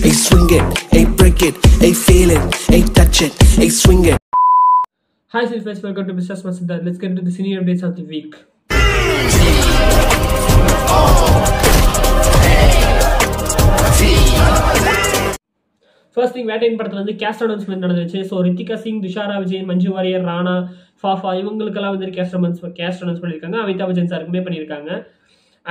hey swing it, hey break it, hey feel it, hey touch it, hey swing it. Hi Silvers, welcome to Mr. Masida. Let's get into the cine updates of the week. First thing, வேட்டையின் படத்துல வந்து caste announcement நடந்துச்சு. So Ritika Singh, Dushara Vijayan, Manju Warrier, Rana, FaFa இவங்களுக்கெல்லாம் வந்து caste announce பண்ணியிருக்காங்க. அமிதாப் பச்சன் சாருக்குமே பண்ணியிருக்காங்க.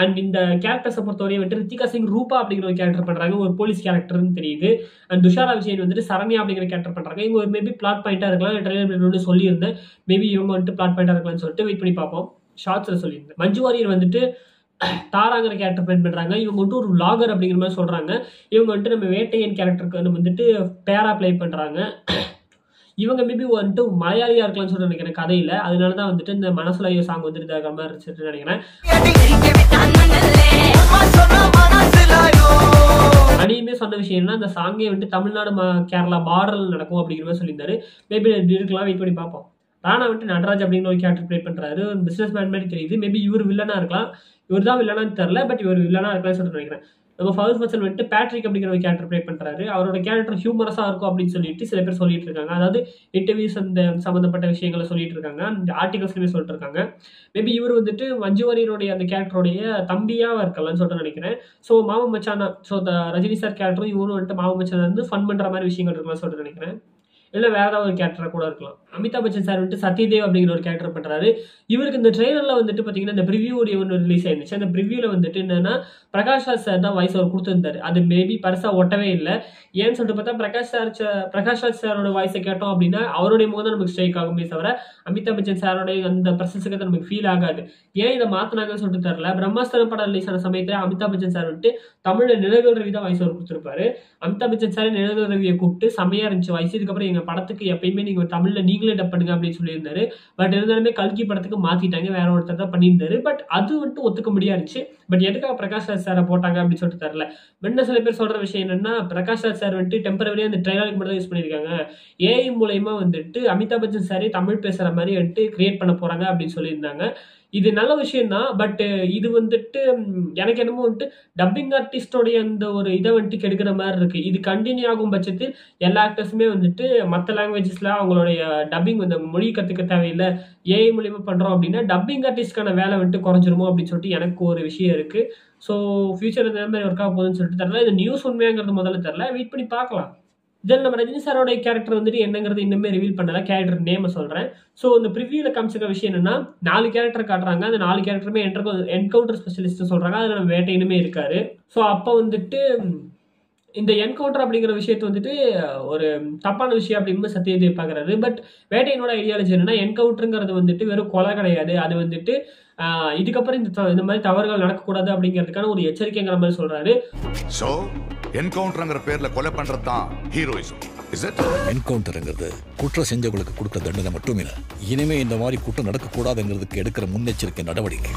And இந்த கேரக்டர்ஸை பொறுத்தவரையும் வந்துட்டு ரித்திகா சிங் ரூபா அப்படிங்கிற ஒரு கேரக்டர் பண்றாங்க, ஒரு போலீஸ் கேரக்டர்னு தெரியுது. அண்ட் துஷாரா விஜயன் வந்துட்டு சரண்யா அப்படிங்கிற கேரக்டர் பண்றாங்க. இவங்க ஒரு மேபி பிளாட் பாயிண்டா இருக்கலாம். ட்ரெய்லர் வந்து சொல்லியிருந்தேன், மேபி இவங்க வந்துட்டு பிளாட் பாயிண்டா இருக்கலாம்னு சொல்லிட்டு வெயிட் பண்ணி பார்ப்போம். ஷார்ட்ஸ்ல சொல்லியிருந்தேன். மஞ்சு வாரியர் வந்துட்டு தாராங்கிற கேரக்டர் பிளே பண்றாங்க. இவங்க வந்துட்டு ஒரு vlogger அப்படிங்கிற மாதிரி சொல்றாங்க. இவங்க வந்துட்டு நம்ம வேட்டையன் கேரக்டருக்கு நம்ம வந்துட்டு பேரா பிளே பண்றாங்க. இவங்க மேபி வந்துட்டு மலையாளியா இருக்கலாம்னு சொல்லிட்டு நினைக்கிறேன் கதையில. அதனாலதான் வந்துட்டு இந்த மனசுல ஐயோ சாங் வந்துட்டு இதாக மாதிரி இருந்துச்சுன்னு நினைக்கிறேன். அனியுமே சொன்ன விஷயம் என்ன, அந்த சாங்கே வந்துட்டு தமிழ்நாடு கேரளா பார்டர்ல நடக்கும் அப்படிங்கிற மாதிரி சொல்லியிருந்தாரு. மேபி இருக்கலாம், வெயிட் பண்ணி பார்ப்போம். ராணா வந்துட்டு நடராஜ் அப்படின்னு ஒரு கேரக்டர் பிளே பண்றாரு. ஒரு பிசினஸ் மேன் மாதிரி தெரியுது. மேபி இவர் வில்லனா இருக்கலாம், இவர் தான் வில்லனான்னு தெரியல, பட் இவர் வில்லனா இருக்கலாம்னு சொல்லிட்டு நினைக்கிறேன். நம்ம ஃபர்ஸ்ட் பர்சன் வந்துட்டு பேட்ரிக் அப்படிங்கிற ஒரு கேரக்டர் பிளே பண்றாரு. அவரோட கேரக்டர் ஹியூமரஸா இருக்கும் அப்படின்னு சொல்லிட்டு சில பேர் சொல்லிட்டு இருக்காங்க. அதாவது இன்டர்வியூஸ் அந்த சம்பந்தப்பட்ட விஷயங்களை சொல்லிட்டு இருக்காங்க, அந்த ஆர்டிகல்ஸ்லயுமே சொல்லிட்டு இருக்காங்க. மேபி இவர் வந்துட்டு மஞ்சு வாரியருடைய அந்த கேரக்டருடைய தம்பியா இருக்கலாம்னு சொல்லிட்டு நினைக்கிறேன். ஸோ மாமா மச்சானா, ஸோ ரஜினி சார் கேரக்டரும் இவரும் வந்துட்டு மாமா மச்சான் வந்து ஃபன் பண்ற மாதிரி விஷயங்கள் இருக்கலாம்னு சொல்லிட்டு நினைக்கிறேன். இல்லை வேற ஏதாவது ஒரு கேரக்டரா கூட இருக்கலாம். அமிதாப் பச்சன் சார் வந்துட்டு சத்யதேவ் அப்படிங்கிற ஒரு கேரக்டர் பண்றாரு. இவருக்கு இந்த ட்ரெய்லர்ல வந்துட்டு பாத்தீங்கன்னா இந்த ப்ரிவியூ ஒன்று ரிலீஸ் ஆயிருந்துச்சு. அந்த ப்ரிவியூல வந்துட்டு என்னன்னா பிரகாஷ் ராஜ் சார் தான் வாய்ஸ் அவர் கொடுத்திருந்தாரு. அது மேபி பெருசா ஒட்டவே இல்லை. ஏன்னு சொல்லிட்டு பார்த்தா பிரகாஷ் ராஜ் சாரோட வாய்ஸை கேட்டோம் அப்படின்னா அவருடைய முகம் தான் நமக்கு ஸ்ட்ரைக் ஆகுமே தவிர அமிதாப் பச்சன் சாரோடைய அந்த பிரசன்ஸுக்கு நமக்கு ஃபீல் ஆகாது. ஏன் இதை மாத்தினாங்கன்னு சொல்லிட்டு தெரியல. பிரம்மாஸ்திரம் படம் ரிலீஸ் ஆன சமயத்துல அமிதாப் பச்சன் சார் வந்துட்டு தமிழ்ல நிழல்கள் ரவி தான் வாய்ஸ் அவர் கொடுத்திருப்பாரு. அமிதாப் பச்சன் சார் நிழல்கள் ரவியை கூப்பிட்டு செம்மையா இருந்துச்சு வாய்ஸ், இதுக்கப்புறம் எங்க படத்துக்கு எப்பயுமே நீங்க தமிழ்ல நீங்களே டப் பண்ணுங்க அப்படின்னு சொல்லியிருந்தாரு. பட் இருந்தாலுமே கல்கி படத்துக்கு மாத்திட்டாங்க, வேற ஒருத்தர் தான் பண்ணியிருந்தாரு. பட் அது வந்துட்டு ஒத்துக்க முடியாருச்சு. பட் எதுக்காக பிரகாஷ் ராஜ் சாரை போட்டாங்க அப்படின்னு சொல்லிட்டு தெரியல. என்ன சில பேர் சொல்ற விஷயம் என்னன்னா, பிரகாஷ் ராஜ் சார் வந்துட்டு டெம்பரவரியா அந்த ட்ரெய்லருக்கு மட்டும் தான் யூஸ் பண்ணியிருக்காங்க. ஏஐ மூலயமா வந்துட்டு அமிதாப் பச்சன் சாரே தமிழ் பேசுற மாதிரி வந்துட்டு கிரியேட் பண்ண போறாங்க அப்படின்னு சொல்லியிருந்தாங்க. இது நல்ல விஷயம் தான். பட் இது வந்துட்டு எனக்கு என்னமோ வந்துட்டு டப்பிங் ஆர்டிஸ்டோடைய அந்த ஒரு இதை வந்துட்டு கெடுக்கிற மாதிரி இருக்கு. இது கண்டினியூ ஆகும் பட்சத்தில் எல்லா ஆக்டர்ஸுமே வந்துட்டு மற்ற லாங்குவேஜஸ்ல அவங்களுடைய டப்பிங் வந்து மொழி கத்துக்க தேவையில்லை, ஏஐ மூலியமா பண்றோம் அப்படின்னா டப்பிங் ஆர்டிஸ்ட்கான வேலை வந்துட்டு குறைஞ்சிருமோ அப்படின்னு சொல்லிட்டு எனக்கு ஒரு விஷயம் இருக்கு. ஸோ ஃபியூச்சர் இந்த மாதிரி ஒர்க் ஆக போகுதுன்னு சொல்லிட்டு தெரியல. இது நியூஸ் உண்மையாங்கிறது முதல்ல தெரியல, வெயிட் பண்ணி பார்க்கலாம். இதில் நம்ம ரஜினி சாரோட கேரக்டர் வந்துட்டு என்னங்கிறது இன்னுமே ரிவீல் பண்ணல. கேரக்டர் நேம் சொல்றேன். ஸோ இந்த ப்ரிவியூல காமிச்சிருக்க விஷயம் என்னன்னா 4 கேரக்டர் காட்டுறாங்க. அந்த 4 கேரக்டருமே என்கவுண்டர் ஸ்பெஷலிஸ்ட் சொல்றாங்க. அதுல நம்ம வேட்டையினுமே இருக்காரு. ஸோ அப்போ வந்துட்டு இந்த என்கவுண்டர் அப்படிங்கிற விஷயத்தை வந்துட்டு ஒரு தப்பான விஷயம் அப்படின்னு சத்யதேவ் பார்க்கறாரு. பட் வேட்டையினோட ஐடியாலஜி என்னன்னா, என்கவுண்டருங்கிறது வந்துட்டு வெறும் கொலை கிடையாது, அது வந்துட்டு இதுக்கப்புறம் இந்த மாதிரி தவறுகள் நடக்கக்கூடாது அப்படிங்கிறதுக்கான ஒரு எச்சரிக்கைங்கிற மாதிரி சொல்றாரு. சோ என்கவுண்டர்ங்கிற பேர்ல கொலை பண்றது தான் ஹீரோயிசம். Is it? என்கவுண்டர்ங்கிறது குற்றம் செஞ்சவங்களுக்கு கொடுக்குற தண்டனை மட்டும் இல்லை, இனிமே இந்த மாதிரி குற்றம் நடக்கக்கூடாதுங்கிறதுக்கு எடுக்கிற முன்னெச்சரிக்கை நடவடிக்கை.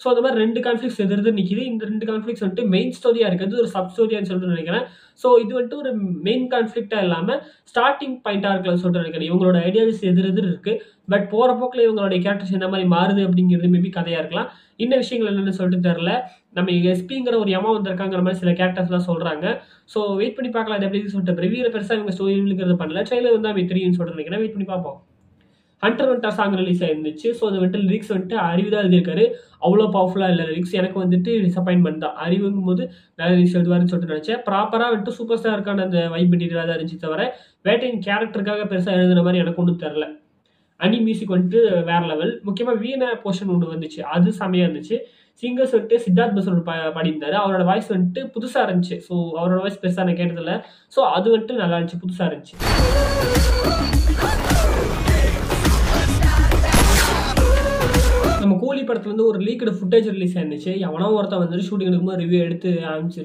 ஸோ அந்த மாதிரி 2 கான்ஃபிளிக்ஸ் நிற்கிது. இந்த 2 கான்ஃபிளிக்ஸ் வந்துட்டு மெயின் ஸ்டோரியா இருக்குது, ஒரு சப் ஸ்டோரியான்னு சொல்லிட்டு நினைக்கிறேன். ஸோ இது வந்துட்டு ஒரு மெயின் கான்ஃபிளிக்டா இல்லாம ஸ்டார்டிங் பாயிண்டா இருக்கலாம்னு சொல்லிட்டு நினைக்கிறேன். இவங்களோட ஐடியாலஜி எதிர் இருக்கு. பட் போற போக்கில் இவங்களுடைய கேரக்டர்ஸ் என்ன மாதிரி மாறுது அப்படிங்கிறது மேபி கதையா இருக்கலாம். இன்னும் விஷயங்கள் என்னன்னு சொல்லிட்டு தெரியல. நம்ம எஸ்பிங்கிற ஒரு யமா வந்திருக்காங்கிற மாதிரி சில கேரக்டர்ஸ்லாம் சொல்றாங்க. ஸோ வெயிட் பண்ணி பார்க்கலாம் இது எப்படின்னு சொல்லிட்டு. ரிவியூல பெருசா இவங்க ஸ்டோரிங்கிறது பண்ணல, ட்ரெய்லர் வந்து அவங்க தெரியும்னு சொல்லிட்டு நினைக்கிறேன். வெயிட் பண்ணி பார்ப்போம். ஹண்டர் வந்துட்டு சாங் ரிலீஸ் ஆயிருந்துச்சு. ஸோ அது வந்துட்டு லிரிக்ஸ் வந்துட்டு அறிவு தான் எழுதியிருக்காரு. அவ்வளோ பவர்ஃபுல்லா இல்லை லிரிக்ஸ். எனக்கு வந்துட்டு டிசப்பாயின்மெண்ட் தான். அறிவுங்கும் போது நல்ல லிரிக்ஸ் எழுதுவாருன்னு சொல்லிட்டு நினைச்சேன். ப்ராப்பரா வந்துட்டு சூப்பர் ஸ்டாருக்கான அந்த வைப் மெட்டீரியலாக தான் இருந்துச்சு தவிர வேட்டையின் கேரக்டருக்காக பெருசா எழுதுன மாதிரி எனக்கு ஒன்றும் தெரியல. அனி மியூசிக் வந்துட்டு வேற லெவல். முக்கியமா வீணா போர்ஷன் ஒன்று வந்துச்சு, அது செமையா இருந்துச்சு. சிங்கர்ஸ் வந்துட்டு சித்தார்த் பசன் பாடியிருந்தாரு. அவரோட வாய்ஸ் வந்துட்டு புதுசா இருந்துச்சு. ஸோ அவரோட வாய்ஸ் பெருசா நான் கேட்டதில்ல. ஸோ அது வந்துட்டு நல்லா இருந்துச்சு, புதுசா இருந்துச்சு. நம்ம கூலி படத்துல வந்து ஒரு லீக்டு ஃபுட்டேஜ் ரிலீஸ் ஆயிருந்துச்சு. எவனோ ஒருத்தன் வந்துட்டு ஷூட்டிங் எடுக்கும்போது ரிவ்யூ எடுத்து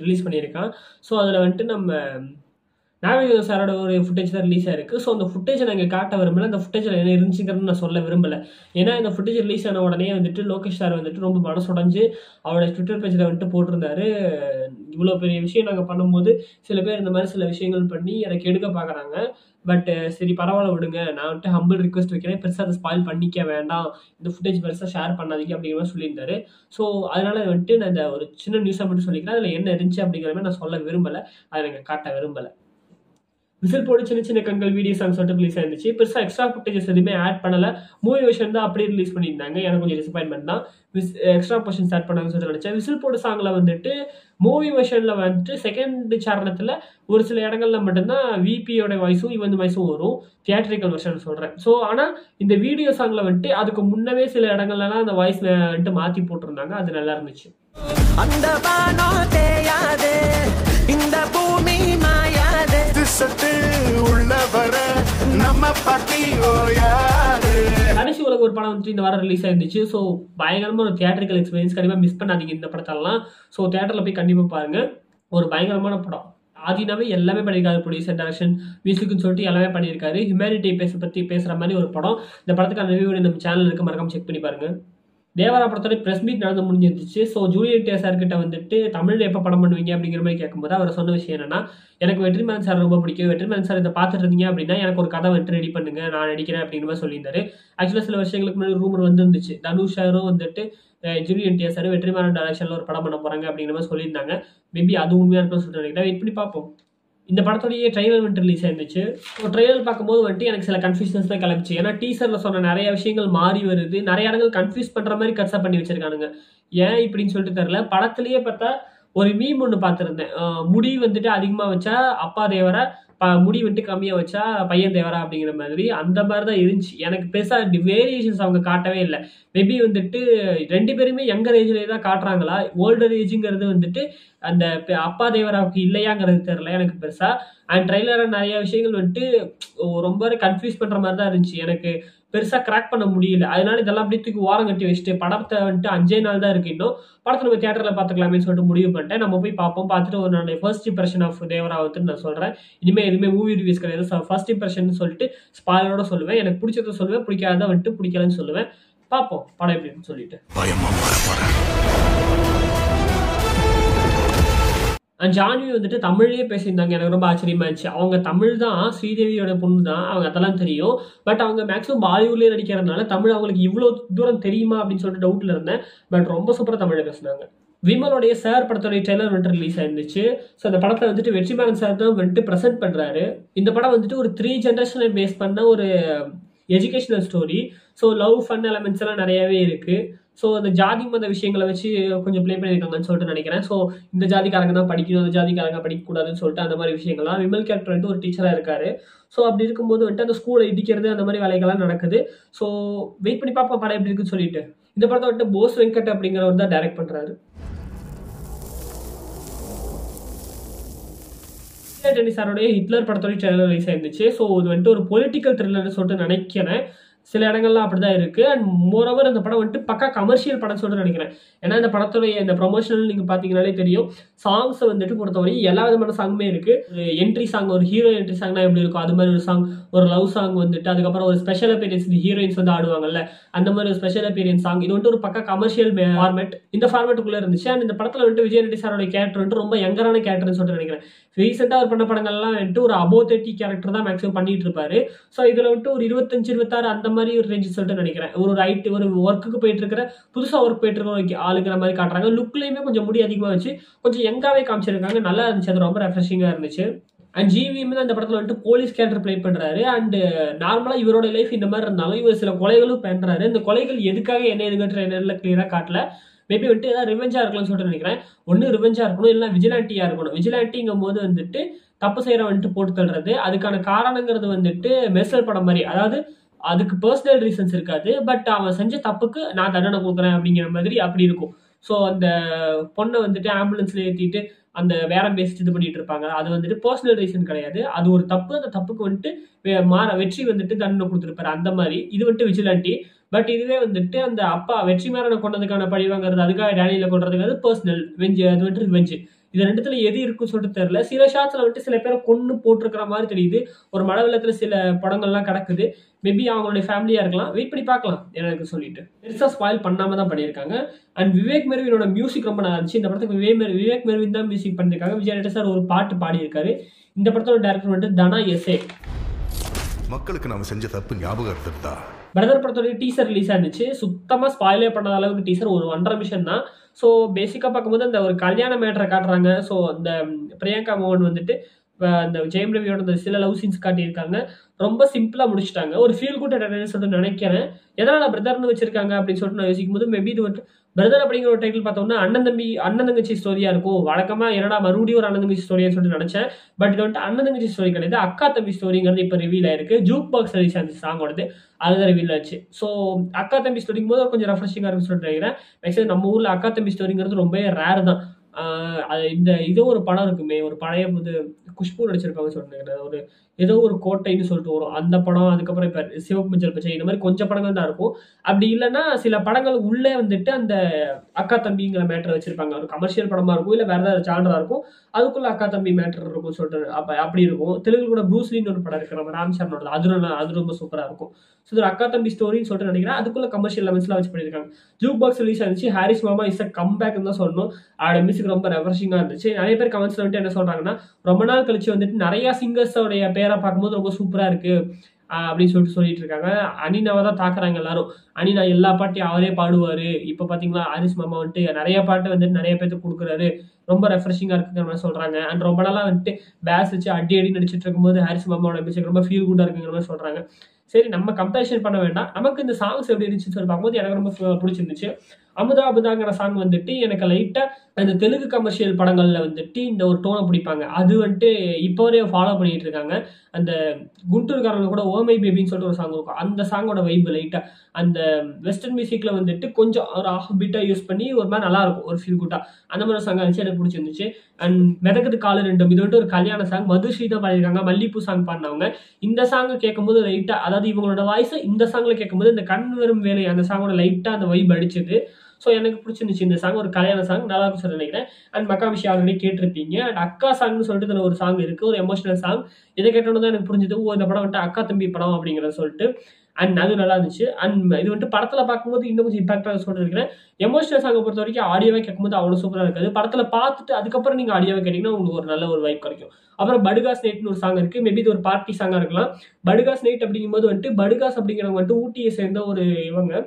ரிலீஸ் பண்ணியிருக்கான். ஸோ அதில் வந்துட்டு நம்ம நாகரிக சாரோட ஒரு ஃபுட்டேஜ் தான் ரிலீஸ் ஆயிருக்கு. ஸோ அந்த ஃபுட்டேஜை நாங்கள் காட்ட விரும்பல, அந்த ஃபுட்டேஜில் என்ன இருந்துச்சுங்கிறது நான் சொல்ல விரும்பலை. ஏன்னா இந்த ஃபுட்டேஜ் ரிலீஸ் ஆன உடனே வந்துட்டு லோகேஷ் சார் வந்துட்டு ரொம்ப மனசுடைஞ்சு அவரோட ட்விட்டர் பேஜில் வந்துட்டு போட்டிருந்தாரு, இவ்வளோ பெரிய விஷயம் நாங்கள் பண்ணும்போது சில பேர் இந்த மாதிரி சில விஷயங்கள் பண்ணி எனக்கு எடுக்க பார்க்குறாங்க, பட் சரி பரவாயில்ல விடுங்க, நான் வந்துட்டு ஹம்பிள் ரிக்வெஸ்ட் வைக்கிறேன், பெருசாக அதை ஸ்பாயில் பண்ணிக்க வேண்டாம், இந்த ஃபுட்டேஜ் பெருசாக ஷேர் பண்ணாதீங்க அப்படிங்கிற மாதிரி சொல்லியிருந்தாரு. ஸோ அதனால வந்துட்டு நான் இந்த ஒரு சின்ன நியூஸாக மட்டும் சொல்லிக்கிறேன், அதில் என்ன இருந்துச்சு அப்படிங்கிற மாதிரி நான் சொல்ல விரும்பலை, அதை நாங்கள் காட்ட விரும்பலை. விசில் போட்டு சின்ன சின்ன கண்கள் வீடியோ சாங்ஸ் வந்துட்டு ரிலீஸ் ஆயிருந்துச்சு. பெருசாக எக்ஸ்ட்ரா ஃபுட்டேஜஸ் எதுவுமே ஆட் பண்ணலை, மூவி வெர்ஷன் தான் அப்படியே ரிலீஸ் பண்ணியிருந்தாங்க. எனக்கு கொஞ்சம் டிசப்பாயின்மெண்ட் தான், எக்ஸ்ட்ரா போர்ஷன்ஸ் ஆட் பண்ணாங்கன்னு சொல்லிட்டு நினச்சேன். விசில் போட்டு சாங்கில் வந்துட்டு மூவி வெர்ஷனில் வந்துட்டு செகண்ட் சரணத்தில் ஒரு சில இடங்கள்ல மட்டும்தான் விபியோட வாய்ஸும் இவன் வாய்ஸும் வரும், தியேட்ரிக்கல் வெர்ஷன் சொல்கிறேன். ஸோ ஆனால் இந்த வீடியோ சாங்கில் வந்துட்டு அதுக்கு முன்னவே சில இடங்கள்லாம் அந்த வாய்ஸ் வந்துட்டு மாற்றி போட்டிருந்தாங்க, அது நல்லா இருந்துச்சு. அந்த வானோ தேயாதே இந்த பூமி மாயாதே திசத்து உள்ளவர நம்ம பத்தி ஓயாதே. கடைசி உலக ஒரு படம் வந்துட்டு இந்த வாரம் ரிலீஸ் ஆயிருந்துச்சு. ஸோ பயங்கரமாக ஒரு தியேட்ரிக்கல் எக்ஸ்பீரியன்ஸ், கண்டிப்பாக மிஸ் பண்ணாதீங்க இந்த படத்தெல்லாம். ஸோ தியேட்டரில் போய் கண்டிப்பாக பாருங்கள், ஒரு பயங்கரமான படம். ஆதினாவே எல்லாமே பண்ணியிருக்காரு, ப்ரொடியூசர், டைரக்ஷன், மியூசிக்னு சொல்லிட்டு எல்லாமே பண்ணியிருக்காரு. ஹியூமனிட்டி பற்றி பேசுகிற மாதிரி ஒரு படம். இந்த படத்துக்கான ரிவ்யூ நம்ம சேனல் இருக்க, மறக்காம செக் பண்ணி பாருங்கள். தேவரா படத்தோட ப்ரெஸ் மீட் நடந்து முடிஞ்சிருந்துச்சு. ஸோ ஜூனியர் என்டிஆர் சார்கிட்ட வந்துட்டு தமிழில் எப்போ படம் பண்ணுவீங்க அப்படிங்கிற மாதிரி கேட்கும்போது அவர் சொன்ன விஷயம் என்னன்னா, எனக்கு வெற்றிமாறன் சார் ரொம்ப பிடிக்கும், வெற்றிமாறன் சார் இதை பார்த்துட்டு இருந்தீங்க அப்படின்னா எனக்கு ஒரு கதை வந்துட்டு ரெடி பண்ணுங்க, நான் நடிக்கிறேன் அப்படிங்கிற மாதிரி சொல்லியிருந்தாரு. ஆக்சுவலாக சில வருஷங்களுக்கு முன்னாடி ரூமர் வந்துருந்துச்சு, தனுஷ் சாரும் வந்துட்டு ஜூனியர் என்டிஆர் சார் வெற்றிமாறன் டைரக்ஷனில் ஒரு படம் பண்ண போகிறாங்க அப்படிங்கிற மாதிரி சொல்லியிருந்தாங்க. மேபி அது உண்மையாக இருக்குன்னு சொல்லிட்டு நினைக்கிறேன், வெயிட் பண்ணி பார்ப்போம். இந்த படத்தோடைய ட்ரெய்லர் வந்துட்டு ரிலீஸ் ஆயிருந்துச்சு. ஸோ ட்ரெய்லர் பார்க்கும்போது வந்துட்டு எனக்கு சில கன்ஃபியூஷன்ஸ் தான் கிளம்பிச்சு. ஏன்னா டீசரில் சொன்ன நிறைய விஷயங்கள் மாறி வருது, நிறைய இடங்கள் கன்ஃபியூஸ் பண்ணுற மாதிரி கட்ஸாக பண்ணி வச்சிருக்கானுங்க. ஏன் இப்படின்னு சொல்லிட்டு தெரியல. படத்துலேயே பார்த்தா ஒரு மீம் ஒன்று பார்த்துருந்தேன், முடி வந்துட்டு அதிகமாக வச்சா அப்பா தேவரா, முடி வந்துட்டு கம்மியாக வச்சா பையன் தேவரா அப்படிங்கிற மாதிரி, அந்த மாதிரி தான் இருந்துச்சு. எனக்கு பெருசாக வேரியேஷன்ஸ் அவங்க காட்டவே இல்லை. மேபி வந்துட்டு ரெண்டு பேருமே யங்கர் ஏஜ்லேயே தான் காட்டுறாங்களா, ஓல்டர் ஏஜுங்கிறது வந்துட்டு அந்த அப்பா தேவராவுக்கு இல்லையாங்கிறது தெரியல எனக்கு பெருசா. அண்ட் ட்ரெய்லரில் நிறைய விஷயங்கள் வந்துட்டு ரொம்ப கன்ஃபியூஸ் பண்ணுற மாதிரி தான் இருந்துச்சு, எனக்கு பெருசாக கிராக் பண்ண முடியல. அதனால இதெல்லாம் அப்படியே தூக்கி ஓரம் கட்டி வச்சுட்டு படத்தை வந்துட்டு 5 நாள் தான் இருக்கு, இன்னும் படத்தை நம்ம தியேட்டரில் பார்த்துக்கலாமே சொல்லிட்டு முடிவு பண்ணிட்டேன். நம்ம போய் பார்ப்போம், பார்த்துட்டு ஒரு நான் ஃபர்ஸ்ட் இம்ப்ரெஷன் ஆஃப் தேவரா வந்துட்டு நான் சொல்கிறேன். இனிமேல் எதுவுமே மூவி ரிவ்யூஸ் கிடையாது, ஃபர்ஸ்ட் இம்ப்ரெஷன் சொல்லிட்டு ஸ்பாயிலரோட சொல்லுவேன். எனக்கு பிடிச்சதை சொல்லுவேன், பிடிக்காத வந்துட்டு பிடிக்கலன்னு சொல்லுவேன். பார்ப்போம் படம் எப்படின்னு சொல்லிட்டு. அண்ட் ஜான்வி வந்துட்டு தமிழ்லேயே பேசியிருந்தாங்க, எனக்கு ரொம்ப ஆச்சரியமா இருந்துச்சு. அவங்க தமிழ் தான், ஸ்ரீதேவியோட பொண்ணு தான், அவங்க அதெல்லாம் தெரியும். பட் அவங்க மேக்ஸிமம் பாலிவுட்லேயே நடிக்கிறதுனால தமிழ் அவங்களுக்கு இவ்வளோ தூரம் தெரியுமா அப்படின்னு சொல்லிட்டு டவுட்டில் இருந்தேன். பட் ரொம்ப சூப்பராக தமிழில் பேசினாங்க. விமலோடைய சார் படத்தோடைய ட்ரெய்லர் வந்துட்டு ரிலீஸ் ஆயிருந்துச்சு. ஸோ அந்த படத்தை வந்துட்டு வெற்றிமாறன் சார் தான் வந்துட்டு ப்ரெசென்ட் பண்ணுறாரு. இந்த படம் வந்துட்டு ஒரு 3 ஜென்ரேஷனை பேஸ் பண்ண ஒரு educational story. So love, fun elements எல்லாம் நிறையாவே இருக்குது. ஸோ அந்த ஜாதி மத விஷயங்களை வச்சு கொஞ்சம் ப்ளே பண்ணியிருக்காங்கன்னு சொல்லிட்டு நினைக்கிறேன். ஸோ இந்த ஜாதிக்காரங்க தான் படிக்கணும், அந்த ஜாதிக்காரங்க படிக்கக்கூடாதுன்னு சொல்லிட்டு அந்த மாதிரி விஷயங்கள்லாம். விமல் கேரக்டர் வந்துட்டு ஒரு டீச்சராக இருக்காரு. ஸோ அப்படி இருக்கும்போது வந்துட்டு அந்த ஸ்கூலை இடிக்கிறது, அந்த மாதிரி வேலைகள்லாம் நடக்குது. ஸோ வெயிட் பண்ணி பார்ப்போம் படம் எப்படி இருக்குன்னு சொல்லிட்டு. இந்த படத்தை வந்துட்டு போஸ் வெங்கட் அப்படிங்கிறவர் தான் டைரக்ட் பண்ணுறாரு. சாரோடைய ஹிட்லர் படத்தோட ட்ரெய்லர் ரிலீஸ் ஆயிருந்துச்சு. ஸோ இது வந்துட்டு ஒரு பொலிட்டிக்கல் த்ரில்லர்னு சொல்லிட்டு நினைக்கிறேன். சில இடங்கள்லாம் அப்படிதான் இருக்கு. அண்ட் மோரோவர் இந்த படம் வந்துட்டு பக்கா கமர்ஷியல் படம் சொல்லிட்டு நினைக்கிறேன். ஏன்னா இந்த படத்துடைய இந்த ப்ரொமோஷனல் நீங்க பாத்தீங்கன்னாலே தெரியும், சாங்ஸ் வந்துட்டு பொறுத்தவரை எல்லா விதமான சாங்குமே இருக்கு. என்ட்ரி சாங், ஒரு ஹீரோ என்ட்ரி சாங்னா எப்படி இருக்கும் அது மாதிரி ஒரு சாங், ஒரு லவ் சாங் வந்துட்டு, அதுக்கப்புறம் ஒரு ஸ்பெஷல் அப்பீரியன்ஸ், ஹீரோயின்ஸ் வந்து ஆடுவாங்கல்ல அந்த மாதிரி ஒரு ஸ்பெஷல் அப்பீரியன்ஸ் சாங். இது வந்துட்டு ஒரு பக்கா கமர்ஷியல் ஃபார்மேட், இந்த ஃபார்மேட்டுக்குள்ள இருந்துச்சு. அண்ட் இந்த படத்துல வந்துட்டு விஜய் ரெட்டி சாரோட கேரக்டர் வந்துட்டு ரொம்ப யங்கரான கேரக்டர்னு சொல்லிட்டு நினைக்கிறேன். ரீசெண்டா அவர் பண்ண படங்கள்லாம் வந்துட்டு ஒரு அபோவ் 30 கேரக்டர் தான் மேக்ஸிமம் பண்ணிட்டு இருப்பாரு. ஸோ இதுல வந்துட்டு ஒரு 25, 26 அந்த மாதிரி ஒரு ரேஞ்சு சொல்லிட்டு நினைக்கிறேன். ஒரு ஐடி ஒரு ஒர்க்குக்கு போயிட்டு இருக்கிற, புதுசா ஒர்க் போயிட்டு இருக்கிற ஆளுங்கிற மாதிரி காட்டுறாங்க. லுக்லயுமே கொஞ்சம் முடி அதிகமா வச்சு கொஞ்சம் யங்காவே காமிச்சிருக்காங்க. நல்லா இருந்துச்சு, அது ரொம்ப ரெஃப்ரெஷிங்கா இருந்துச்சு. அண்ட் ஜிவிஎம் தான் இந்த படத்துல வந்துட்டு போலீஸ் கேரக்டர் பிளே பண்றாரு. அண்ட் நார்மலா இவரோட லைஃப் இந்த மாதிரி இருந்தாலும் இவர் சில கொலைகளும் பண்றாரு. இந்த கொலைகள் எதுக்காக என்ன எதுக்கு ட்ரெய்லர்ல கிளியரா காட்டல. மேபி வந்துட்டு ஏதாவது ரிவெஞ்சா இருக்கலாம்னு சொல்லிட்டு நினைக்கிறேன். ஒன்னு ரிவெஞ்சா இருக்கணும், இல்லைன்னா விஜிலாண்டியா இருக்கணும். விஜிலாண்டிங்கும் போது வந்துட்டு தப்பு செய்யற வந்துட்டு போட்டு தள்ளுறது, அதுக்கான காரணங்கிறது வந்துட்டு மெர்சல் படம் மாதிரி, அதாவது அதுக்கு பர்சனல் ரீசன்ஸ் இருக்காது, பட் அவன் செஞ்ச தப்புக்கு நான் தண்டனை கொடுக்குறேன் அப்படிங்கிற மாதிரி அப்படி இருக்கும். ஸோ அந்த பொண்ணை வந்துட்டு ஆம்புலன்ஸ்ல ஏற்றிட்டு அந்த வேற பேசிட்டு இது பண்ணிட்டு இருப்பாங்க, அது வந்துட்டு பர்சனல் ரீசன் கிடையாது, அது ஒரு தப்பு. அந்த தப்புக்கு வந்துட்டு வெற்றி வந்துட்டு தண்டனை கொடுத்துருப்பாரு அந்த மாதிரி. இது வந்துட்டு விஜிலாண்டி. பட் இதுவே வந்துட்டு அந்த அப்பா வெற்றிமாறனை கொண்டதுக்கான பழி வாங்குறது, அதுக்காக டேனியில கொண்டதுக்கு அது பர்சனல் வெஞ்சு, அது வந்துட்டு வெஞ்சு. இது ரெண்டுத்துல எது இருக்குன்னு சொல்லிட்டு தெரியல. சில ஷாட்ஸ்ல வந்துட்டு சில பேரை கொன்னு போட்டிருக்கிற மாதிரி தெரியுது. ஒரு மழை வெள்ளத்துல சில படங்கள்லாம் கிடக்குது. மேபி அவங்களுடைய ஃபேமிலியா இருக்கலாம். வெயிட் பண்ணி பார்க்கலாம் எனக்கு சொல்லிட்டு. பெருசா ஸ்பாயில் பண்ணாம தான் பண்ணியிருக்காங்க. அண்ட் விவேக் மெர்வினோட மியூசிக் ரொம்ப நல்லா இருந்துச்சு. இந்த படத்துக்கு விவேக் மெர்வின் தான் மியூசிக் பண்ணியிருக்காங்க. விஜய் ஆண்டனி சார் ஒரு பாட்டு பாடியிருக்காரு. இந்த படத்தோட டைரக்டர் வந்துட்டு தனா எஸ்ஏ. மக்களுக்கு நாம செஞ்ச தப்பு ஞாபகம் இருக்குதா? பிரதர் படத்தோட டீசர் ரிலீஸ் ஆயிருந்துச்சு. சுத்தமா ஸ்பாயிலே பண்ணாத அளவுக்கு டீசர் ஒரு 1.5 நிமிஷம் தான். ஸோ பேசிக்கா பார்க்கும்போது அந்த ஒரு கல்யாண மேட்டரை காட்டுறாங்க. ஸோ அந்த பிரியங்கா மோகன் வந்துட்டு அந்த ஜெயம் ரவியோட அந்த சில லவ் சீன்ஸ் காட்டியிருக்காங்க. ரொம்ப சிம்பிளா முடிச்சுட்டாங்க. ஒரு ஃபீல் குட் என்டர்டைன்மெண்ட் சொல்லிட்டு நினைக்கிறேன். எதனால பிரதர்னு வச்சிருக்காங்க அப்படின்னு சொல்லிட்டு நான் யோசிக்கும் போது மேபி இது வந்துட்டு பிரதர் அப்படிங்கிற ஒரு டைட்டில் பார்த்தோம்னா அண்ணன் தங்கச்சி ஸ்டோரியா இருக்கும். வழக்கமா என்னடா மறுபடியும் ஒரு அண்ணன் தங்கச்சி ஸ்டோரியா சொல்லிட்டு நினைச்சேன். பட் இது வந்துட்டு அண்ணன் தங்கச்சி ஸ்டோரி கிடையாது, அக்கா தம்பி ஸ்டோரிங்கிறது இப்போ ரிவீல் ஆயிருக்கு. ஜூக் பாக்ஸ் ரிலீஸ் அந்த சாங்கோடது அதுதான் ரிவீல் ஆச்சு. ஸோ அக்கா தம்பி ஸ்டோரிங்கும் போது கொஞ்சம் ரெஃப்ரெஷிங்காக இருக்குன்னு சொல்லிட்டு நினைக்கிறேன். மேக்ஸிமம் நம்ம ஊர்ல அக்கா தம்பி ஸ்டோரிங்கிறது ரொம்ப ரேர் தான். இதோ ஒரு படம் இருக்குமே, ஒரு பழைய புது குஷ்பு நடிச்சிருப்பாங்க சொல்லிட்டு ஒரு ஏதோ ஒரு கோட்டைன்னு சொல்லிட்டு வரும் அந்த படம். அதுக்கப்புறம் இப்ப சிவப்பு மஞ்சள் பச்சை இந்த மாதிரி கொஞ்சம் படங்கள் தான் இருக்கும். அப்படி இல்லைன்னா சில படங்கள் உள்ளே வந்துட்டு அந்த அக்கா தம்பிங்கிற மேட்டர் வச்சிருப்பாங்க. ஒரு கமர்ஷியல் படமா இருக்கும், இல்லை வேற ஏதாவது சான்றா இருக்கும், அதுக்குள்ள அக்கா தம்பி மேட்டர் இருக்கும் சொல்லிட்டு அப்படி இருக்கும். தெலுங்கு கூட ப்ரூஸ்லின்னு ஒரு படம் இருக்கு நம்ம ராம் சரணோட, அது ரொம்ப சூப்பரா இருக்கும். ஸோ இது அக்கா தம்பி ஸ்டோரின்னு சொல்லிட்டு நினைக்கிறேன். அதுக்குள்ள கமர்ஷியல் லெவன்ஸ்லாம் வச்சு பண்ணியிருக்காங்க. ஜூக் பாக்ஸ் ரிலீஸ் ஆச்சு. ஹாரிஸ் மாமா இஸ் அ கம்பேக் தான் சொல்லணும். அவரோட மியூசிக் ரொம்ப ரெஃப்ரெஷிங்காக இருந்துச்சு. நிறைய பேர் கமெண்ட்ஸ்ல வந்துட்டு என்ன சொல்றாங்கன்னா, ரொம்ப நாள் கழிச்சு வந்துட்டு நிறைய சிங்கர்ஸோடைய பேரை பார்க்கும்போது ரொம்ப சூப்பரா இருக்கு அப்படின்னு சொல்லிட்டு இருக்காங்க. அனினாவை தான் தாக்குறாங்க எல்லாரும். அனினா எல்லா பாட்டையும் அவரே பாடுவாரு. இப்போ பாத்தீங்களா ஹாரிஸ் மாமா வந்துட்டு நிறைய பாட்டு வந்துட்டு நிறைய பேருக்கு கொடுக்குறாரு, ரொம்ப ரெஃப்ரெஷிங்கா இருக்குங்கிற மாதிரி சொல்றாங்க. அண்ட் ரொம்ப நாளா வந்துட்டு பேஸ் வச்சு அடி நடிச்சிட்டு இருக்கும்போது ஹாரிஸ் மாமாவோட மியூசிக் ரொம்ப ஃபீல் குட்டா இருக்குங்கிற மாதிரி சொல்றாங்க. சரி, நம்ம கம்பேரிஷன் பண்ண வேண்டாம். நமக்கு இந்த சாங்ஸ் எப்படி இருந்துச்சுன்னு சொல்லி பார்க்கும்போது எனக்கு ரொம்ப பிடிச்சிருந்துச்சு. அமுதாங்கிற சாங் வந்துட்டு எனக்கு லைட்டா அந்த தெலுங்கு கமர்ஷியல் படங்கள்ல வந்துட்டு இந்த ஒரு டோனை பிடிப்பாங்க. அது வந்துட்டு இப்போ வரைய ஃபாலோ பண்ணிட்டு இருக்காங்க. அந்த குண்டூர்காரங்க கூட ஓமை பேபின்னு சொல்லிட்டு ஒரு சாங் இருக்கும். அந்த சாங்கோட வைப் லைட்டா அந்த வெஸ்டர்ன் மியூசிக்ல வந்துட்டு கொஞ்சம் ஒரு ஆஃப் பீட்டா யூஸ் பண்ணி ஒரு மாதிரி நல்லா இருக்கும், ஒரு ஃபீல் குட்டா அந்த மாதிரி சாங் இருந்துச்சு. எனக்கு பிடிச்சிருந்துச்சு. அண்ட் மிதக்குது காலு ரெண்டும் இது வந்துட்டு ஒரு கல்யாண சாங். மதுஸ்ரீ தான் பாடியிருக்காங்க, மல்லிப்பூ சாங் பாடினவங்க. இந்த சாங் கேட்கும்போது லைட்டா, அதாவது இவங்களோட வாய்ஸ் இந்த சாங்ல கேட்கும்போது இந்த கண் வரும் வேலை அந்த சாங்கோட லைட்டா அந்த வைப் அடிச்சது. ஸோ எனக்கு பிடிச்சிருந்துச்சு இந்த சாங். ஒரு கல்யாண சாங் நல்லா இருக்கும் சொல்லி நினைக்கிறேன். அண்ட் மக்காமிஷி ஆல்ரெடி கேட்டிருப்பீங்க. அண்ட் அக்கா சாங்னு சொல்லிட்டு இதில் ஒரு சாங் இருக்கு, ஒரு எமோஷனல் சாங். இதை கேட்டோன்னு தான் எனக்கு புரிஞ்சுது, இந்த படம் வந்துட்டு அக்கா தம்பி படம் அப்படிங்கிறத சொல்லிட்டு. அண்ட் அது நல்லா இருந்துச்சு. அண்ட் இது வந்துட்டு படத்துல பார்க்கும்போது இன்னும் கொஞ்சம் இம்பாக்டாக சொல்லிருக்கிறேன். எமோஷனல் சாங்கை பொறுத்த வரைக்கும் ஆடியோவே கேட்கும்போது அவ்வளோ சூப்பராக இருக்காது. படத்துல பார்த்துட்டு அதுக்கப்புறம் நீங்க ஆடியோவை கேட்டீங்கன்னா உங்களுக்கு ஒரு நல்ல ஒரு வைப் கிடைக்கும். அப்புறம் படுகாஸ் நைட்னு ஒரு சாங் இருக்கு. மேபி இது ஒரு பார்ட்டி சாங்கா இருக்கலாம். படுகாஸ் நைட் அப்படிங்கும்போது வந்துட்டு படுகாஸ் அப்படிங்கிறவங்க வந்துட்டு ஊட்டியை சேர்ந்த ஒரு இவங்க.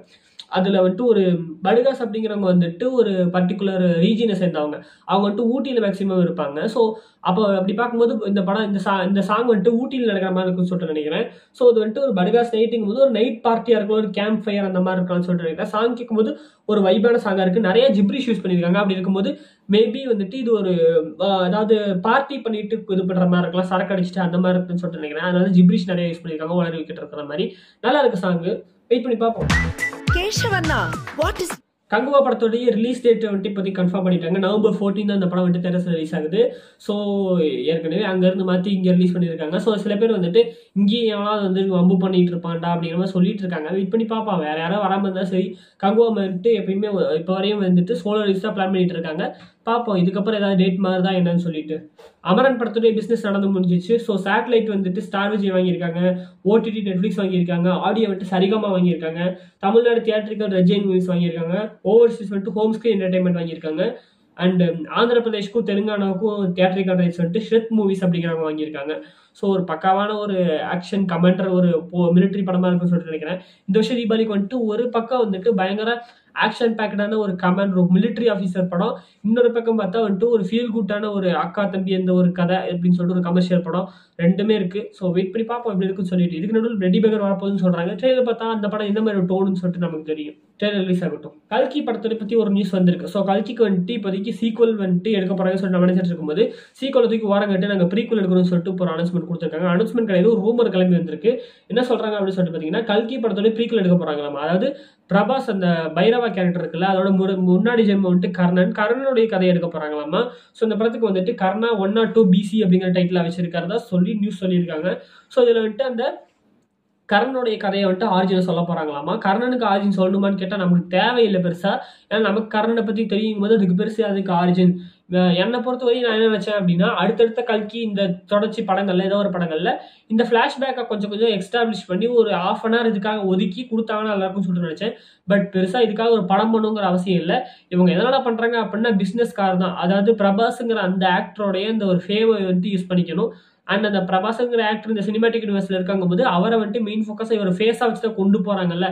அதுல வந்துட்டு ஒரு படுகாஸ் அப்படிங்கிறவங்க வந்துட்டு ஒரு பர்டிகுலர் ரீஜனை சேர்ந்தவங்க. அவங்க வந்துட்டு ஊட்டியில மேக்சிமம் இருப்பாங்க. ஸோ அப்போ அப்படி பார்க்கும்போது இந்த சாங் வந்துட்டு ஊட்டியில் நடக்கிற மாதிரி இருக்குன்னு சொல்லிட்டு நினைக்கிறேன். ஸோ இது வந்துட்டு ஒரு படுகாஸ் நைட்டுங்கும் போது ஒரு நைட் பார்ட்டியா இருக்கும், ஒரு கேம்ப் ஃபயர் அந்த மாதிரி இருக்கலாம்னு சொல்லிட்டு நினைக்கிறேன். சாங் கேட்கும்போது ஒரு வைபான சாங்கா இருக்கு. நிறைய ஜிப்ரிஷ் யூஸ் பண்ணியிருக்காங்க. அப்படி இருக்கும்போது மேபி வந்துட்டு இது ஒரு அதாவது பார்ட்டி பண்ணிட்டு இது பண்ற மாதிரி இருக்கலாம், சரக்கு அடிச்சுட்டு அந்த மாதிரி இருக்குன்னு சொல்லிட்டு நினைக்கிறேன். அதனால ஜிப்ரிஷ் நிறைய யூஸ் பண்ணியிருக்காங்க, வளர விக்கெட் இருக்கிற மாதிரி. நல்லா இருக்கு சாங், வெயிட் பண்ணி பார்ப்போம். கேஷவண்ணா, வாட் இஸ் கங்குவா படத்தோடைய ரிலீஸ் டேட் வந்துட்டு இப்போதைக்கு கன்ஃபார்ம் பண்ணிட்டாங்க. நவம்பர் 14 தான் அந்த படம் வந்துட்டு தேட்டர்ஸ்ல ரிலீஸ் ஆகுது. ஸோ ஏற்கனவே அங்கேருந்து மாற்றி இங்கே ரிலீஸ் பண்ணியிருக்காங்க. ஸோ சில பேர் வந்துட்டு இங்கேயும் எவனாவது வந்து வம்பு பண்ணிட்டு இருப்பான்டா அப்படிங்கிற மாதிரி சொல்லிட்டு இருக்காங்க. வெயிட் பண்ணி பார்ப்பான், வேற யாராவது வராமல் இருந்தால் சரி. கங்குவா வந்துட்டு எப்பயுமே இப்போ வரையும் வந்துட்டு சோலோ ரிலீஸ் தான் பிளான் பண்ணிட்டு இருக்காங்க. பார்ப்போம் இதுக்கப்புறம் ஏதாவது டேட் மாதிரி தான் என்னன்னு சொல்லிட்டு. அமரன் படத்துடைய பிசினஸ் நடந்து முடிஞ்சிச்சு. ஸோ சேட்டலைட் வந்துட்டு ஸ்டார் விஜய் வாங்கியிருக்காங்க, ஓடிடி நெட்ஃபிளிக்ஸ் வாங்கியிருக்காங்க, ஆடியோ வந்துட்டு சரிகமா வாங்கியிருக்காங்க, தமிழ்நாடு தியேட்டரிக்கல் ரெஜைன் மூவிஸ் வாங்கியிருக்காங்க, ஓவர்சீஸ் வந்துட்டு ஹோம் ஸ்கிரீன் என்டர்டைன்மெண்ட் வாங்கியிருக்காங்க. அண்ட் ஆந்திர பிரதேஷ்க்கும் தெலுங்கானாவுக்கும் தியேட்டரிக்கல் ரைட்ஸ் வந்துட்டு ஷ்ரெத் மூவிஸ் அப்படிங்கிறவங்க வாங்கியிருக்காங்க. ஸோ ஒரு பக்காவான ஒரு ஆக்ஷன் கமெண்டர் ஒரு மிலிட்ரி படமா இருக்குன்னு சொல்லிட்டு நினைக்கிறேன். இந்த வருஷம் தீபாவளிக்கு வந்துட்டு ஒரு பக்கம் வந்துட்டு பயங்கர ஆக்ஷன் பேக்கடான ஒரு கமாண்ட் ஒரு மிலிட்ரி ஆஃபீஸர் படம், இன்னொரு பக்கம் பார்த்தா வந்துட்டு ஒரு ஃபீல் குட்டான ஒரு அக்கா தம்பி எந்த ஒரு கதை அப்படின்னு சொல்லிட்டு ஒரு கமர்ஷியல் படம் ரெண்டுமே இருக்கு. ஸோ வெயிட் பண்ணி பார்ப்போம் எப்படி இருக்குன்னு சொல்லிட்டு. இதுக்கு நடுவில் ரெடி பேக்கர் வரப்போகுதுன்னு சொல்றாங்க. ட்ரெயிலர் பார்த்தா அந்த படம் எந்த மாதிரி டோனுன்னு சொல்லிட்டு நமக்கு தெரியும். ட்ரெயிலர் ரிலீஸ் ஆகட்டும். கல்கி படத்தை பத்தி ஒரு நியூஸ் வந்திருக்கு. ஸோ கல்கிக்கு வந்துட்டு இப்போதைக்கு சீக்வல் வந்துட்டு எடுக்க போறாங்கன்னு சொல்லிட்டு நினைச்சிட்டு இருக்கும்போது சீக்வல் தூக்கி வாரங்கட்டு நாங்கள் ப்ரீக்வல் எடுக்கணும்னு சொல்லிட்டு ஒரு அனௌன்ஸ்மெண்ட் கொடுத்துருக்காங்க. அனௌன்ஸ்மெண்ட் கிடையாது, ஒரு ரூமர் கிளம்பி வந்திருக்கு. என்ன சொல்றாங்க அப்படின்னு சொல்லிட்டு பார்த்தீங்கன்னா கல்கி படத்தோட ப்ரீக்வல் எடுக்க போறாங்களாம். அதாவது பிரபாஸ் அந்த பைரவா கேரக்டர் இருக்குல்ல, அதோட முன்னாடி ஜென்மம் வந்துட்டு கர்ணனுடைய கதையை எடுக்க போறாங்களாமா. ஸோ இந்த படத்துக்கு வந்துட்டு கர்ணா 1 or 2 BC அப்படிங்கிற டைட்டில் வச்சிருக்கிறதா சொல்லி நியூஸ் சொல்லியிருக்காங்க. ஸோ இதுல வந்துட்டு அந்த கர்ணனுடைய கதையை வந்துட்டு ஆரிஜினை சொல்ல போறாங்களாமா. கர்ணனுக்கு ஆரிஜின் சொல்லணுமான்னு கேட்டால் நமக்கு தேவையில்லை பெருசா. ஏன்னா நமக்கு கர்ணனை பத்தி தெரியும் போது அதுக்கு பெருசு அதுக்கு ஆரிஜின் என்னை பொறுத்தவரை நான் என்ன நினைச்சேன் அப்படின்னா அடுத்தடுத்த கல்கி இந்த தொடர்ச்சி படங்கள்ல ஏதோ ஒரு படங்கள்ல இந்த ஃபிளாஷ்பேக்கை கொஞ்சம் கொஞ்சம் எக்ஸ்டாப்ளிஷ் பண்ணி ஒரு ½ அன் ஹவர் இதுக்காக ஒதுக்கி கொடுத்தாங்கன்னா நல்லா இருக்கும்னு சொல்லிட்டு நினைச்சேன். பட் பெருசா இதுக்காக ஒரு படம் பண்ணுங்கிற அவசியம் இல்லை. இவங்க எதனால பண்றாங்க அப்படின்னா பிசினஸ் கார் தான். அதாவது பிரபாஸ்ங்கிற அந்த ஆக்டரோடைய இந்த ஒரு ஃபேமை வந்து யூஸ் பண்ணிக்கணும். அண்ட் அந்த பிரபாஸ்ங்கிற ஆக்டர் இந்த சினிமாட்டிக் யூனிவர்ஸ்ல இருக்காங்க போது அவரை வந்துட்டு மெயின் ஃபோக்கஸா இவர் ஃபேஸா வச்சு தான் கொண்டு போறாங்கல்ல,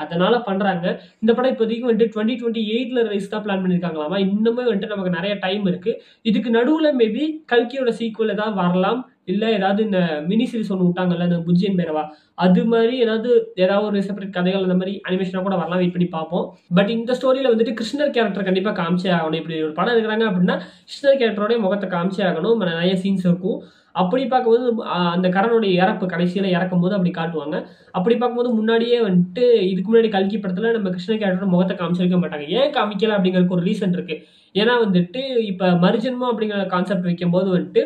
அதனால பண்றாங்க. இந்த படம் இப்போதைக்கு வந்துட்டு 2028ல ரிலீஸ் தான் பிளான் பண்ணியிருக்காங்களாமா. இன்னுமே வந்துட்டு நமக்கு நிறைய டைம் இருக்கு. இதுக்கு நடுவுல மேபி கல்கியோட சீக்குவல் ஏதாவது வரலாம், இல்ல ஏதாவது இந்த மினி சீரிஸ் ஒன்று விட்டாங்கல்ல இந்த புஜ்ஜியன் பேரவா, அது மாதிரி ஏதாவது ஒரு செப்பரேட் கதைகள் அந்த மாதிரி அனிமேஷனா கூட வரலாம், வெயிட் பண்ணி பார்ப்போம். பட் இந்த ஸ்டோரியில வந்துட்டு கிருஷ்ணர் கேரக்டர் கண்டிப்பா காமிச்சே ஆகணும். இப்படி ஒரு படம் எடுக்கிறாங்க அப்படின்னா கிருஷ்ணர் கேரக்டரோட முகத்தை காமிச்சே ஆகணும். நிறைய சீன்ஸ் இருக்கும். அப்படி பார்க்கும்போது அந்த கரனுடைய இறப்பு கடைசியில இறக்கும் போது அப்படி காட்டுவாங்க. அப்படி பார்க்கும்போது முன்னாடியே வந்துட்டு இதுக்கு முன்னாடி கல்கி படத்துல நம்ம கிருஷ்ண கேரக்டர் முகத்தை காமிச்சிருக்க மாட்டாங்க. ஏன் காமிக்கல அப்படிங்கிறதுக்கு ஒரு ரீசன் இருக்கு. ஏன்னா வந்துட்டு இப்ப மறுஜென்மம் அப்படிங்கிற கான்செப்ட் வைக்கும் போது வந்துட்டு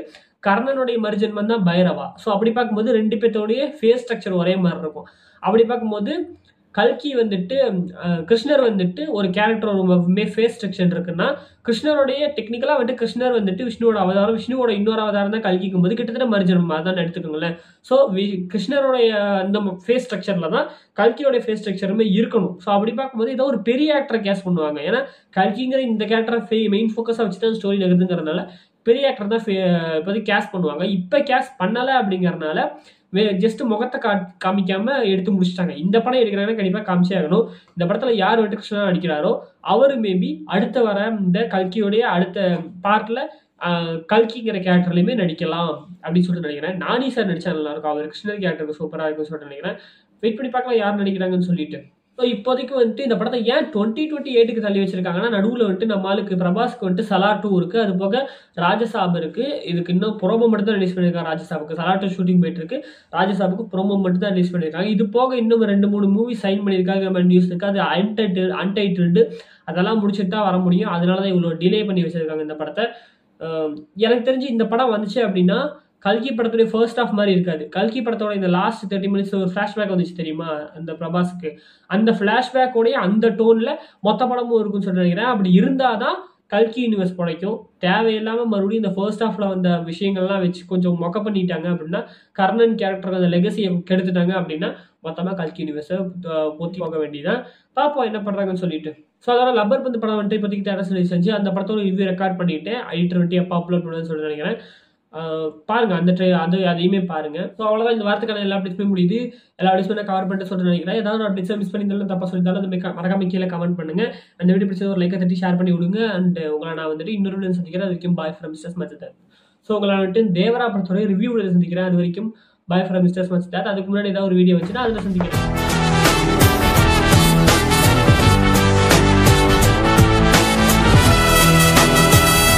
கர்ணனுடைய மறுஜென்மம் தான் பைரவா. ஸோ அப்படி பார்க்கும்போது 2 பேர்த்தோடைய ஃபேஸ் ஸ்ட்ரக்சர் ஒரே மாதிரி இருக்கும். அப்படி பார்க்கும்போது கல்கி வந்துட்டு கிருஷ்ணர் வந்துட்டு ஒரு கேரக்டர் ஒரு ஃபேஸ் ஸ்ட்ரக்சர் இருக்குன்னா கிருஷ்ணருடைய டெக்னிக்கலா வந்துட்டு கிருஷ்ணர் வந்துட்டு விஷ்ணுவோட அவதாரம், விஷ்ணுவோட இன்னொரு அவதாரம் தான் கல்கிக்கும் போது கிட்டத்தட்ட மறுஜென்மம் அதான் எடுத்துக்கோங்களேன். ஸோ கிருஷ்ணருடைய அந்த ஃபேஸ் ஸ்ட்ரக்சர்ல தான் கல்கியோட ஃபேஸ் ஸ்ட்ரக்சருமே இருக்கணும். ஸோ அப்படி பார்க்கும்போது ஏதோ ஒரு பெரிய ஆக்டரை கேஸ் பண்ணுவாங்க. ஏன்னா கல்கிங்கிற இந்த கேரக்டரை மெயின் ஃபோக்கஸா வச்சு தான் ஸ்டோரி நகருதுங்கிறதுனால பெரிய ஆக்டர் தான் இப்போதைக்கு கேஸ் பண்ணுவாங்க. இப்போ கேஸ் பண்ணலை அப்படிங்கறதுனால ஜஸ்ட் முகத்தை காமிக்காம எடுத்து முடிச்சிட்டாங்க. இந்த படம் எடுக்கிறாங்கன்னா கண்டிப்பா காமிச்சே ஆகணும். இந்த படத்துல யார் வந்துட்டு கிருஷ்ணா நடிக்கிறாரோ அவரு மேபி அடுத்த வர இந்த கல்கியோடைய அடுத்த பார்ட்ல கல்கிங்கிற கேரக்டர்லயுமே நடிக்கலாம் அப்படின்னு சொல்லிட்டு நினைக்கிறேன். நானி சார் நடிச்சா நல்லா இருக்கும். அவர் கிருஷ்ணர் கேரக்டருக்கு சூப்பரா இருக்குன்னு சொல்லிட்டு நினைக்கிறேன். வெயிட் பண்ணி பார்க்கலாம் யார் நடிக்கிறாங்கன்னு சொல்லிட்டு. ஸோ இப்போதைக்கு வந்துட்டு இந்த படத்தை ஏன் 2028க்கு தள்ளி வச்சிருக்காங்கன்னா நடுவில் வந்துட்டு நம்ம ஆளுக்கு பிரபாஸ்க்கு வந்துட்டு சலார் 2 இருக்கு, அது போக ராஜசாப் இருக்கு. இதுக்கு இன்னும் ப்ரோமோ மட்டும் தான் ரிலீஸ் பண்ணியிருக்காங்க. ராஜசாப்புக்கு சலார் 2 ஷூட்டிங் போயிட்டு இருக்கு. ராஜசாப்புக்கு ப்ரோமோ மட்டும் தான் ரிலீஸ் பண்ணியிருக்காங்க. இது போக இன்னும் 2-3 மூவி சைன் பண்ணியிருக்காங்க நியூஸ் இருக்கு. அது அன்டைட்டில்டு அதெல்லாம் முடிச்சுட்டு தான் வர முடியும். அதனால தான் இவ்வளோ டிலே பண்ணி வச்சிருக்காங்க இந்த படத்தை. எனக்கு தெரிஞ்சு இந்த படம் வந்துச்சு அப்படின்னா கல்கி படத்துடைய ஃபர்ஸ்ட் ஹாஃப் மாதிரி இருக்காது. கல்கி படத்தோட இந்த லாஸ்ட் 30 மினிட்ஸ் ஒரு ஃபிளாஷ்பேக் வந்துச்சு தெரியுமா அந்த பிரபாஸுக்கு, அந்த ஃபிளாஷ்பேக்கோடைய அந்த டோன்ல மொத்த படமும் இருக்குன்னு சொல்லி நினைக்கிறேன். அப்படி இருந்தாதான் கல்கி யூனிவர்ஸ் படைக்கும். தேவையில்லாம மறுபடியும் இந்த ஃபர்ஸ்ட் ஹாஃப்ல வந்த விஷயங்கள்லாம் வச்சு கொஞ்சம் மொக்க பண்ணிட்டாங்க அப்படின்னா, கர்ணன் கேரக்டருக்கு அந்த லெகசியை கெடுத்துட்டாங்க அப்படின்னா மொத்தமா கல்கி யூனிவர்ஸை பொத்தி போக வேண்டியதான். பார்ப்போம் என்ன பண்றாங்கன்னு சொல்லிட்டு. ஸோ அதனால லப்பர் பந்து படம் வந்துட்டு இப்போதைக்கு தேட்டர்ஸ் ரிலீஸ் செஞ்சு அந்த படத்தோட ரிவ்யூ ரெக்கார்ட் பண்ணிட்டேன். எடிட்டர் வந்துட்டு எப்போ அப்லோட் பண்ணுவேன்னு சொல்லி நினைக்கிறேன். பாருங்க அந்த அதையுமே பாருங்க. ஸோ அவ்வளோதான் இந்த வாரத்துக்கான எல்லா அப்டேட்ஸுமே முடியுது. எல்லா அப்டேட்ஸுமே கவர் பண்ணிட்டு சொல்லிட்டு நினைக்கிறேன். ஏதாவது ஒரு அப்டேட்ஸை மிஸ் பண்ணியிருந்தாலும் தப்பா சொல்லியிருந்தாலும் அந்த மறக்காம கீழே கமெண்ட் பண்ணுங்க. அந்த வீடியோ பிடிச்சது ஒரு லைக்கை தட்டி ஷேர் பண்ணி விடுங்க. அண்ட் உங்களை நான் வந்துட்டு இன்னொரு வீடியோ சந்திக்கிறேன். அது வரைக்கும் பாய் ஃப்ரம் மிஸ்டர்ஸ் மச்சதர். ஸோ உங்களை வந்துட்டு தேவரா படத்தோட ரிவ்யூ சந்திக்கிறேன். அது வரைக்கும் பாய் ஃப்ரம் மிஸ்டர்ஸ் மச்சதர். அதுக்கு முன்னாடி ஏதாவது ஒரு வீடியோ வச்சுன்னா அதில் சந்திக்கிறேன்.